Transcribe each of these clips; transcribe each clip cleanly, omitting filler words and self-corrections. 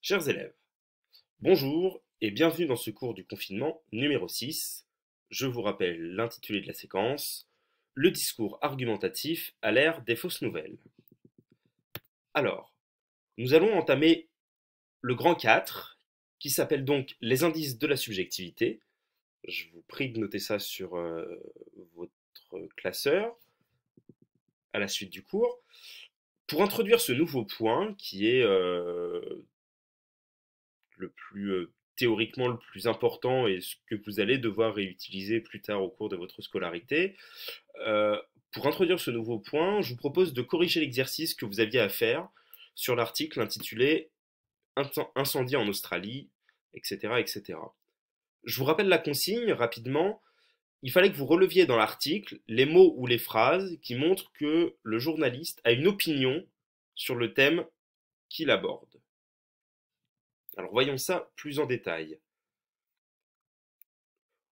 Chers élèves, bonjour et bienvenue dans ce cours du confinement numéro 6. Je vous rappelle l'intitulé de la séquence, le discours argumentatif à l'ère des fausses nouvelles. Alors, nous allons entamer le grand 4, qui s'appelle donc les indices de la subjectivité. Je vous prie de noter ça sur votre classeur à la suite du cours. Pour introduire ce nouveau point, qui est le plus théoriquement le plus important et ce que vous allez devoir réutiliser plus tard au cours de votre scolarité. Pour introduire ce nouveau point, je vous propose de corriger l'exercice que vous aviez à faire sur l'article intitulé Incendie en Australie, etc., etc. Je vous rappelle la consigne rapidement. Il fallait que vous releviez dans l'article les mots ou les phrases qui montrent que le journaliste a une opinion sur le thème qu'il aborde. Alors voyons ça plus en détail.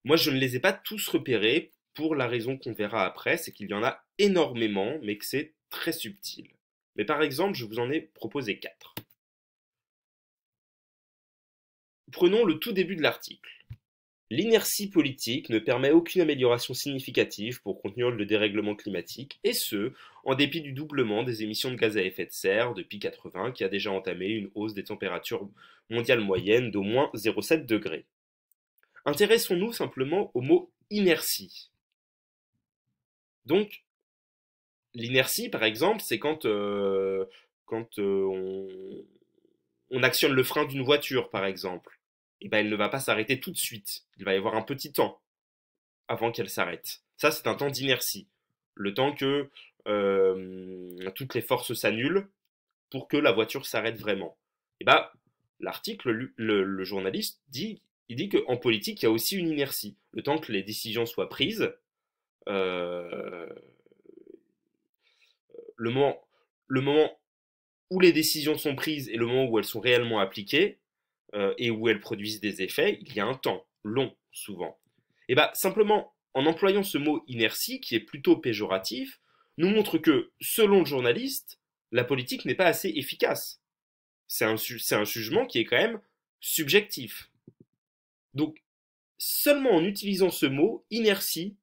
Moi, je ne les ai pas tous repérés pour la raison qu'on verra après, c'est qu'il y en a énormément, mais que c'est très subtil. Mais par exemple, je vous en ai proposé 4. Prenons le tout début de l'article. L'inertie politique ne permet aucune amélioration significative pour contenir le dérèglement climatique, et ce, en dépit du doublement des émissions de gaz à effet de serre depuis 80, qui a déjà entamé une hausse des températures mondiales moyennes d'au moins 0,7 degrés. Intéressons-nous simplement au mot inertie. Donc, l'inertie, par exemple, c'est quand on actionne le frein d'une voiture, par exemple. Et ben, elle ne va pas s'arrêter tout de suite. Il va y avoir un petit temps avant qu'elle s'arrête. Ça, c'est un temps d'inertie. Le temps que toutes les forces s'annulent pour que la voiture s'arrête vraiment. Et ben, l'article, le journaliste il dit qu'en politique, il y a aussi une inertie. Le temps que les décisions soient prises, euh, le moment, le moment où les décisions sont prises et le moment où elles sont réellement appliquées et où elles produisent des effets, il y a un temps long souvent. Et bah simplement en employant ce mot inertie qui est plutôt péjoratif, nous montre que selon le journaliste, la politique n'est pas assez efficace. C'est un jugement qui est quand même subjectif. Donc seulement en utilisant ce mot inertie,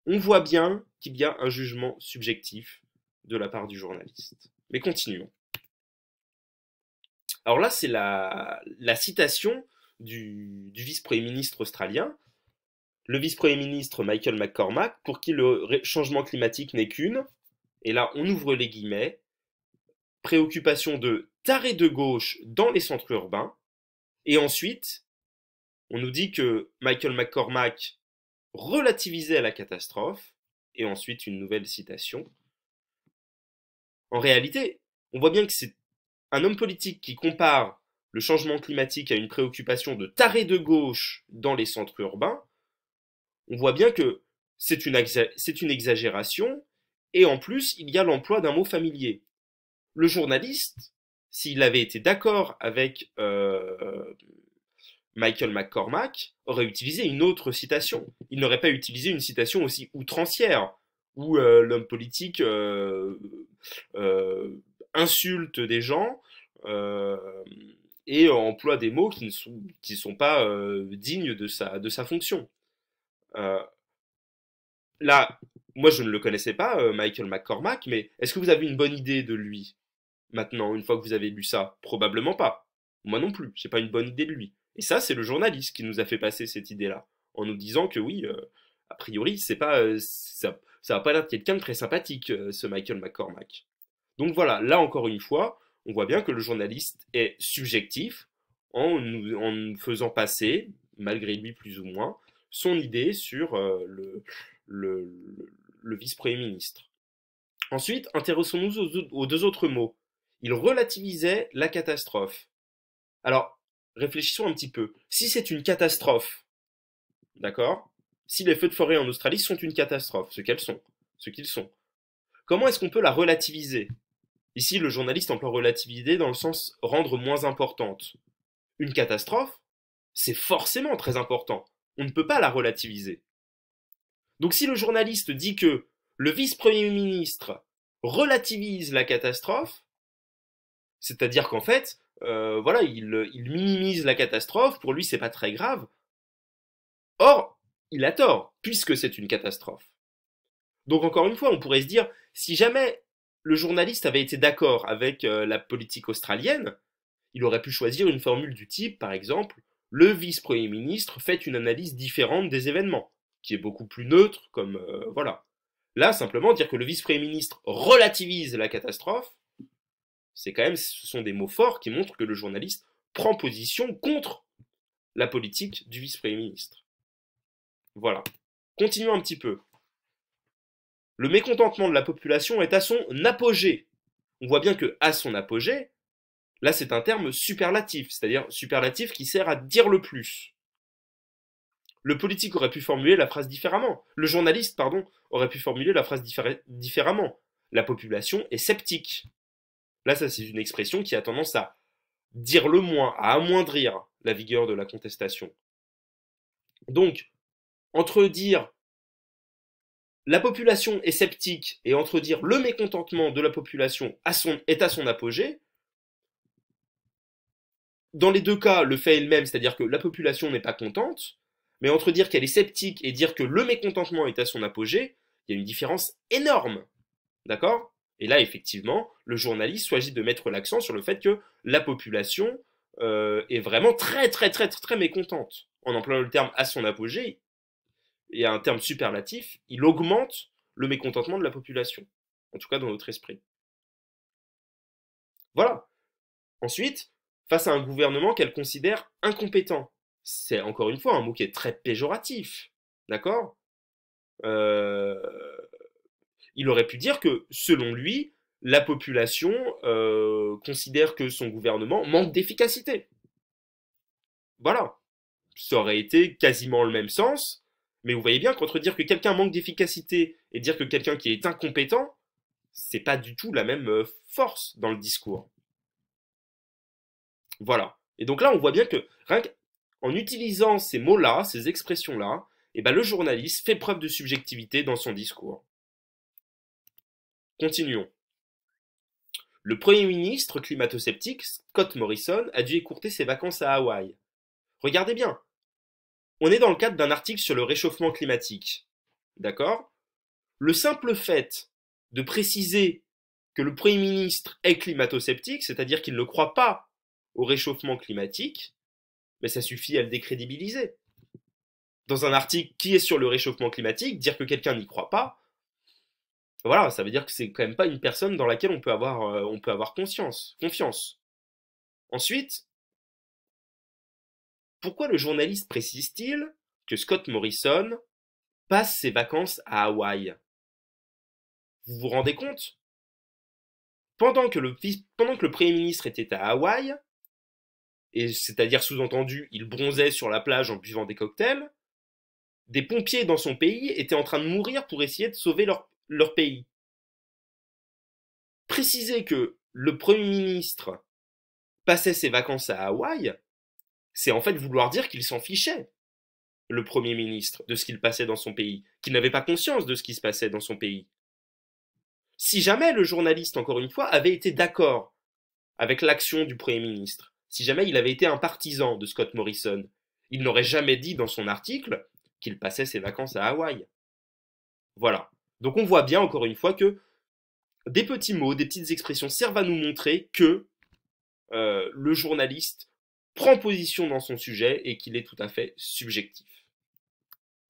on voit bien qu'il y a un jugement subjectif de la part du journaliste. Mais continuons. Alors là, c'est la citation du vice-premier ministre australien, le vice-premier ministre Michael McCormack, pour qui le changement climatique n'est qu'une, et là on ouvre les guillemets, préoccupation de tarés de gauche dans les centres urbains, et ensuite on nous dit que Michael McCormack relativisait la catastrophe, et ensuite une nouvelle citation. En réalité, on voit bien que c'est un homme politique qui compare le changement climatique à une préoccupation de tarés de gauche dans les centres urbains, on voit bien que c'est une exagération, et en plus, il y a l'emploi d'un mot familier. Le journaliste, s'il avait été d'accord avec Michael McCormack, aurait utilisé une autre citation. Il n'aurait pas utilisé une citation aussi outrancière, où l'homme politique euh, insulte des gens euh, et emploie des mots qui sont pas dignes de sa fonction. Euh, Là, moi je ne le connaissais pas, Michael McCormack, mais est-ce que vous avez une bonne idée de lui maintenant, une fois que vous avez lu ça? Probablement pas. Moi non plus, j'ai pas une bonne idée de lui. Et ça, c'est le journaliste qui nous a fait passer cette idée-là, en nous disant que oui, a priori, c'est pas, ça va pas l'air de quelqu'un de très sympathique, ce Michael McCormack. Donc voilà, là encore une fois, on voit bien que le journaliste est subjectif en nous faisant passer, malgré lui plus ou moins, son idée sur le, le vice-premier ministre. Ensuite, intéressons-nous aux deux autres mots. Il relativisait la catastrophe. Alors, réfléchissons un petit peu. Si c'est une catastrophe, d'accord? Si les feux de forêt en Australie sont une catastrophe, ce qu'ils sont, comment est-ce qu'on peut la relativiser? Ici, le journaliste emploie relativiser dans le sens rendre moins importante. Une catastrophe, c'est forcément très important. On ne peut pas la relativiser. Donc si le journaliste dit que le vice-premier ministre relativise la catastrophe, c'est-à-dire qu'en fait, voilà, il minimise la catastrophe, pour lui c'est pas très grave. Or, il a tort, puisque c'est une catastrophe. Donc encore une fois, on pourrait se dire, si jamais le journaliste avait été d'accord avec la politique australienne, il aurait pu choisir une formule du type, par exemple, le vice-premier ministre fait une analyse différente des événements, qui est beaucoup plus neutre, comme voilà. Là, simplement dire que le vice-premier ministre relativise la catastrophe, c'est quand même, ce sont des mots forts qui montrent que le journaliste prend position contre la politique du vice-premier ministre. Voilà. Continuons un petit peu. Le mécontentement de la population est à son apogée. On voit bien que à son apogée, là c'est un terme superlatif, c'est-à-dire superlatif qui sert à dire le plus. Le politique aurait pu formuler la phrase différemment. Le journaliste, pardon, aurait pu formuler la phrase différemment. La population est sceptique. Là, ça c'est une expression qui a tendance à dire le moins, à amoindrir la vigueur de la contestation. Donc, entre dire la population est sceptique et entre dire le mécontentement de la population est à son apogée, dans les deux cas, le fait est le même, c'est-à-dire que la population n'est pas contente, mais entre dire qu'elle est sceptique et dire que le mécontentement est à son apogée, il y a une différence énorme. D'accord? Et là, effectivement, le journaliste choisit de mettre l'accent sur le fait que la population est vraiment très, très, très, très, très mécontente. En employant le terme à son apogée, et un terme superlatif, il augmente le mécontentement de la population. En tout cas, dans notre esprit. Voilà. Ensuite, face à un gouvernement qu'elle considère incompétent. C'est encore une fois un mot qui est très péjoratif. D'accord? euh, Il aurait pu dire que, selon lui, la population considère que son gouvernement manque d'efficacité. Voilà. Ça aurait été quasiment le même sens, mais vous voyez bien qu'entre dire que quelqu'un manque d'efficacité et dire que quelqu'un qui est incompétent, c'est pas du tout la même force dans le discours. Voilà. Et donc là, on voit bien que rien qu'en utilisant ces mots-là, ces expressions-là, eh ben, le journaliste fait preuve de subjectivité dans son discours. Continuons. Le Premier ministre climato-sceptique, Scott Morrison, a dû écourter ses vacances à Hawaï. Regardez bien, on est dans le cadre d'un article sur le réchauffement climatique. D'accord? Le simple fait de préciser que le Premier ministre est climato-sceptique, c'est-à-dire qu'il ne croit pas au réchauffement climatique, mais ça suffit à le décrédibiliser. Dans un article qui est sur le réchauffement climatique, dire que quelqu'un n'y croit pas, voilà, ça veut dire que c'est quand même pas une personne dans laquelle on peut avoir confiance. Ensuite, pourquoi le journaliste précise-t-il que Scott Morrison passe ses vacances à Hawaï? Vous vous rendez compte? Pendant que le Premier ministre était à Hawaï, et c'est-à-dire sous-entendu, il bronzait sur la plage en buvant des cocktails, des pompiers dans son pays étaient en train de mourir pour essayer de sauver leur pays. Préciser que le Premier ministre passait ses vacances à Hawaï, c'est en fait vouloir dire qu'il s'en fichait, le Premier ministre, de ce qu'il passait dans son pays, qu'il n'avait pas conscience de ce qui se passait dans son pays. Si jamais le journaliste, encore une fois, avait été d'accord avec l'action du Premier ministre, si jamais il avait été un partisan de Scott Morrison, il n'aurait jamais dit dans son article qu'il passait ses vacances à Hawaï. Voilà. Donc on voit bien, encore une fois, que des petits mots, des petites expressions servent à nous montrer que le journaliste prend position dans son sujet et qu'il est tout à fait subjectif.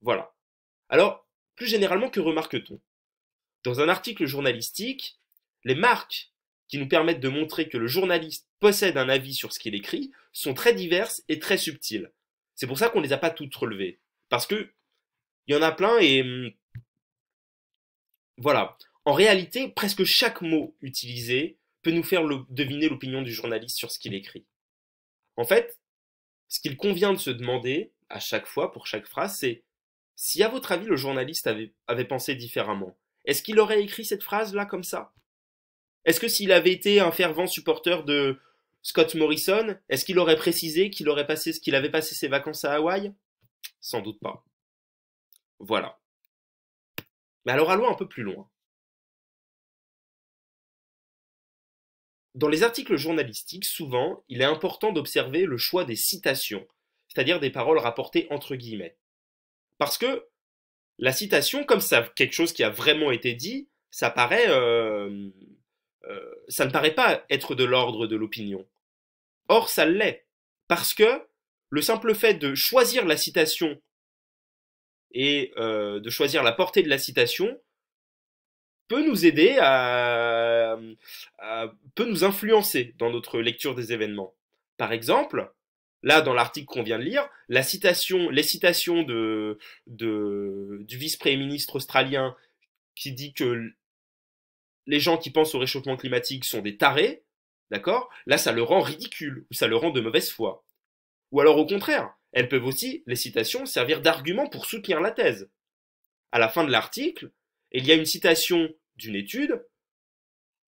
Voilà. Alors, plus généralement, que remarque-t-on? Dans un article journalistique, les marques qui nous permettent de montrer que le journaliste possède un avis sur ce qu'il écrit sont très diverses et très subtiles. C'est pour ça qu'on ne les a pas toutes relevées. Parce que il y en a plein et voilà. En réalité, presque chaque mot utilisé peut nous faire deviner l'opinion du journaliste sur ce qu'il écrit. En fait, ce qu'il convient de se demander à chaque fois, pour chaque phrase, c'est si à votre avis le journaliste avait pensé différemment, est-ce qu'il aurait écrit cette phrase-là comme ça? Est-ce que s'il avait été un fervent supporter de Scott Morrison, est-ce qu'il aurait précisé qu'il avait passé ses vacances à Hawaï? Sans doute pas. Voilà. Mais alors allons un peu plus loin. Dans les articles journalistiques, souvent, il est important d'observer le choix des citations, c'est-à-dire des paroles rapportées entre guillemets. Parce que la citation, comme ça, quelque chose qui a vraiment été dit, ça ne paraît pas être de l'ordre de l'opinion. Or, ça l'est. Parce que le simple fait de choisir la citation et de choisir la portée de la citation peut nous aider peut nous influencer dans notre lecture des événements. Par exemple, là, dans l'article qu'on vient de lire, les citations du vice-premier ministre australien qui dit que les gens qui pensent au réchauffement climatique sont des tarés, d'accord? Là, ça le rend ridicule, ou ça le rend de mauvaise foi. Ou alors au contraire, elles peuvent aussi, les citations, servir d'argument pour soutenir la thèse. À la fin de l'article, il y a une citation d'une étude.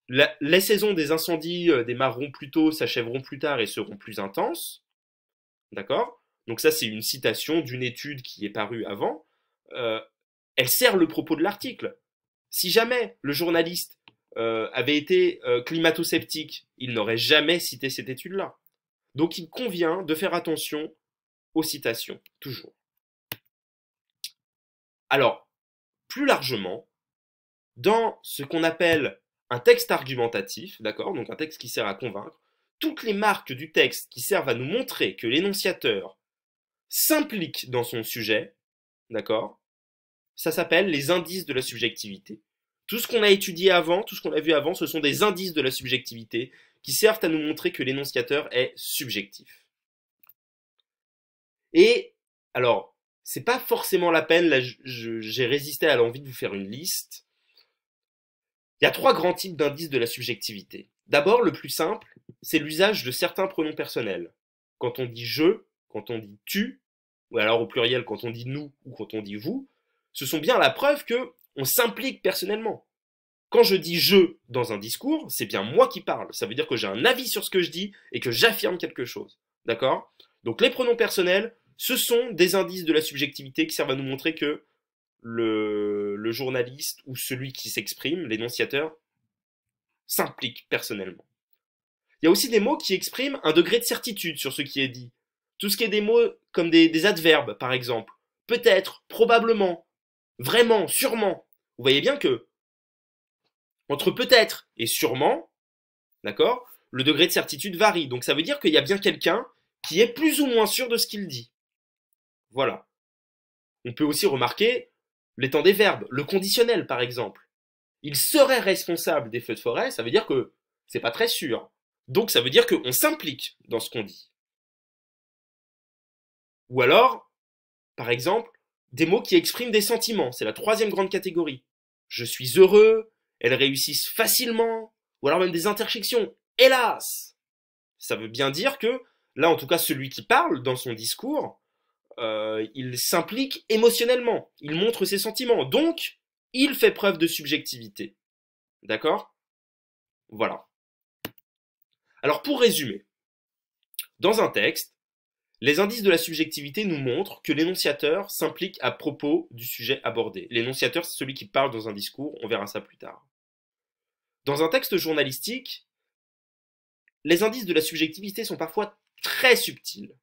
Les saisons des incendies démarreront plus tôt, s'achèveront plus tard et seront plus intenses. D'accord? Donc ça, c'est une citation d'une étude qui est parue avant. Elle sert le propos de l'article. Si jamais le journaliste avait été climato-sceptique, il n'aurait jamais cité cette étude-là. Donc il convient de faire attention aux citations, toujours. Alors, plus largement, dans ce qu'on appelle un texte argumentatif, d'accord, donc un texte qui sert à convaincre, toutes les marques du texte qui servent à nous montrer que l'énonciateur s'implique dans son sujet, d'accord, ça s'appelle les indices de la subjectivité. Tout ce qu'on a étudié avant, tout ce qu'on a vu avant, ce sont des indices de la subjectivité qui servent à nous montrer que l'énonciateur est subjectif. Et alors, c'est pas forcément la peine, là j'ai résisté à l'envie de vous faire une liste. Il y a 3 grands types d'indices de la subjectivité. D'abord, le plus simple, c'est l'usage de certains pronoms personnels. Quand on dit je, quand on dit tu, ou alors au pluriel quand on dit nous ou quand on dit vous, ce sont bien la preuve que on s'implique personnellement. Quand je dis je dans un discours, c'est bien moi qui parle. Ça veut dire que j'ai un avis sur ce que je dis et que j'affirme quelque chose. D'accord? Donc les pronoms personnels, ce sont des indices de la subjectivité qui servent à nous montrer que le journaliste ou celui qui s'exprime, l'énonciateur, s'implique personnellement. Il y a aussi des mots qui expriment un degré de certitude sur ce qui est dit. Tout ce qui est des mots comme des adverbes, par exemple. Peut-être, probablement, vraiment, sûrement. Vous voyez bien que entre peut-être et sûrement, d'accord, le degré de certitude varie. Donc ça veut dire qu'il y a bien quelqu'un qui est plus ou moins sûr de ce qu'il dit. Voilà. On peut aussi remarquer les temps des verbes, le conditionnel par exemple. Il serait responsable des feux de forêt, ça veut dire que c'est pas très sûr. Donc ça veut dire qu'on s'implique dans ce qu'on dit. Ou alors, par exemple, des mots qui expriment des sentiments, c'est la 3e grande catégorie. Je suis heureux, elles réussissent facilement, ou alors même des interjections, hélas. Ça veut bien dire que, là en tout cas celui qui parle dans son discours, il s'implique émotionnellement, il montre ses sentiments, donc il fait preuve de subjectivité. D'accord? Voilà. Alors pour résumer, dans un texte, les indices de la subjectivité nous montrent que l'énonciateur s'implique à propos du sujet abordé. L'énonciateur, c'est celui qui parle dans un discours, on verra ça plus tard. Dans un texte journalistique, les indices de la subjectivité sont parfois très subtils.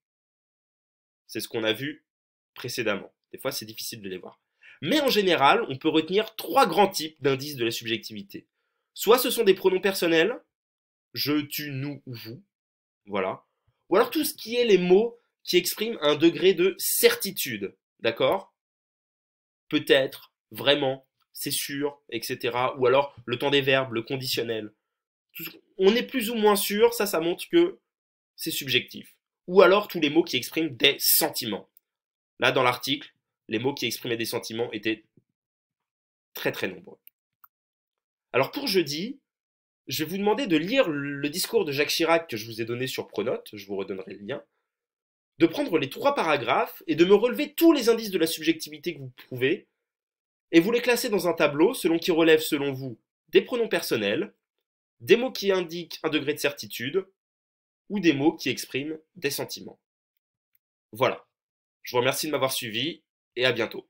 C'est ce qu'on a vu précédemment. Des fois, c'est difficile de les voir. Mais en général, on peut retenir 3 grands types d'indices de la subjectivité. Soit ce sont des pronoms personnels, je, tu, nous ou vous, voilà. Ou alors tout ce qui est les mots qui expriment un degré de certitude, d'accord? Peut-être, vraiment, c'est sûr, etc. Ou alors le temps des verbes, le conditionnel. On est plus ou moins sûr, ça montre que c'est subjectif. Ou alors tous les mots qui expriment des sentiments. Là, dans l'article, les mots qui exprimaient des sentiments étaient très très nombreux. Alors pour jeudi, je vais vous demander de lire le discours de Jacques Chirac que je vous ai donné sur Pronote, je vous redonnerai le lien, de prendre les 3 paragraphes et de me relever tous les indices de la subjectivité que vous trouvez, et vous les classer dans un tableau selon qui relève selon vous des pronoms personnels, des mots qui indiquent un degré de certitude, ou des mots qui expriment des sentiments. Voilà. Je vous remercie de m'avoir suivi, et à bientôt.